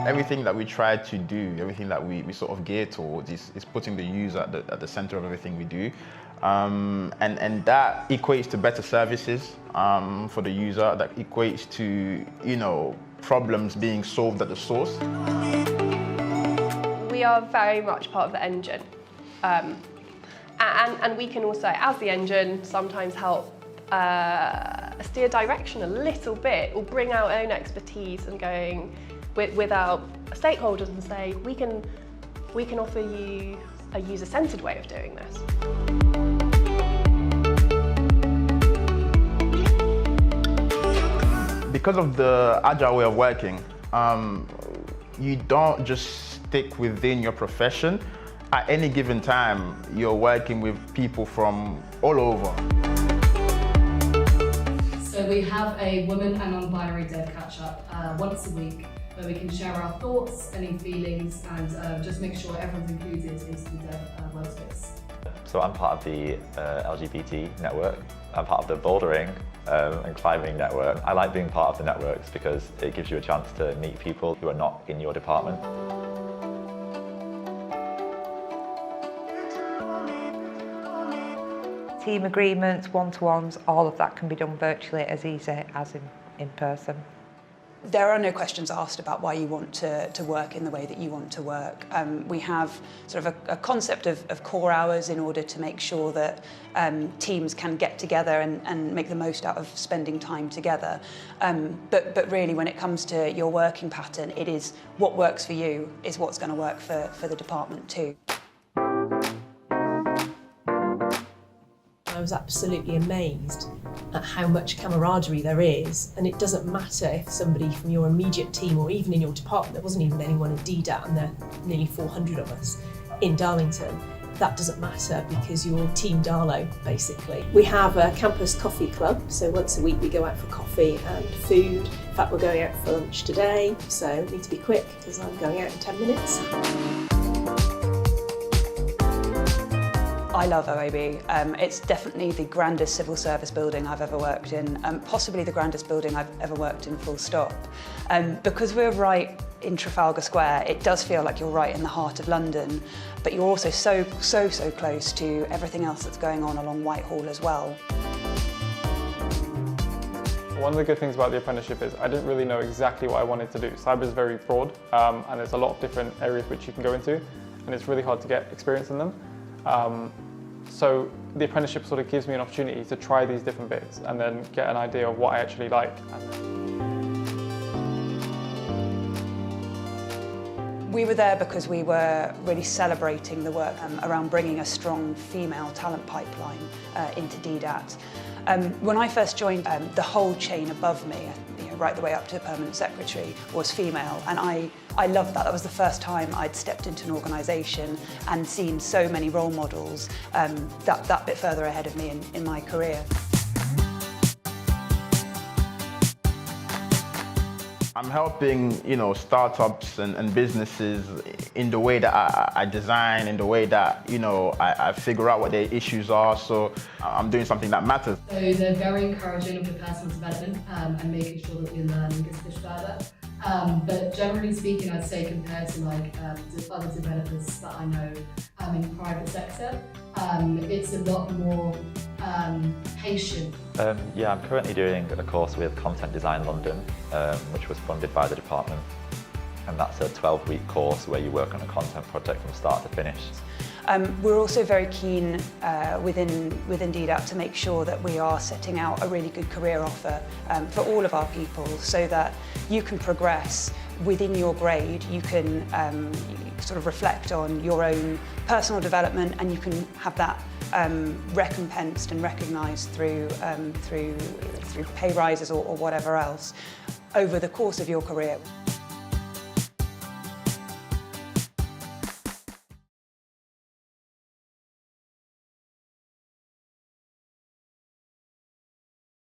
Everything that we try to do, everything that we sort of gear towards is putting the user at the center of everything we do. And that equates to better services for the user, that equates to, problems being solved at the source. We are very much part of the engine. And we can also, as the engine, sometimes help steer direction a little bit, or bring our own expertise and going with our stakeholders and say, we can offer you a user-centered way of doing this. Because of the agile way of working, you don't just stick within your profession. At any given time, you're working with people from all over. So we have a women and non-binary dev catch-up once a week, where we can share our thoughts, any feelings, and just make sure everyone's included into the dev workspace. So I'm part of the LGBT network. I'm part of the bouldering and climbing network. I like being part of the networks because it gives you a chance to meet people who are not in your department. Team agreements, one-to-ones, all of that can be done virtually as easy as in person. There are no questions asked about why you want to work in the way that you want to work. We have sort of a concept of core hours in order to make sure that teams can get together and make the most out of spending time together. But really, when it comes to your working pattern, it is what works for you is what's going to work for the department too. I was absolutely amazed at how much camaraderie there is, and it doesn't matter if somebody from your immediate team or even in your department, there wasn't even anyone in DDAT and there are nearly 400 of us in Darlington, that doesn't matter because you're Team Darlow, basically. We have a campus coffee club, so once a week we go out for coffee and food. In fact, we're going out for lunch today, so need to be quick because I'm going out in 10 minutes. I love OAB. It's definitely the grandest civil service building I've ever worked in, possibly the grandest building I've ever worked in, full stop. Because we're right in Trafalgar Square, it does feel like you're right in the heart of London, but you're also so close to everything else that's going on along Whitehall as well. One of the good things about the apprenticeship is I didn't really know exactly what I wanted to do. Cyber is very broad, and there's a lot of different areas which you can go into, and it's really hard to get experience in them. So the apprenticeship sort of gives me an opportunity to try these different bits and then get an idea of what I actually like. We were there because we were really celebrating the work around bringing a strong female talent pipeline into DDAT. When I first joined, the whole chain above me, right the way up to permanent secretary, was female, and I loved that. That was the first time I'd stepped into an organisation and seen so many role models that bit further ahead of me in my career. I'm helping, startups and businesses in the way that I design, in the way that, I figure out what their issues are. So I'm doing something that matters. So they're very encouraging of the personal development and making sure that we learn and get pushed further. But generally speaking, I'd say compared to other developers that I know in the private sector, it's a lot more patient. Yeah, I'm currently doing a course with Content Design London, which was funded by the department. And that's a 12-week course where you work on a content project from start to finish. We're also very keen within DDAT to make sure that we are setting out a really good career offer for all of our people so that you can progress within your grade. You can sort of reflect on your own personal development, and you can have that recompensed and recognised through pay rises or whatever else over the course of your career.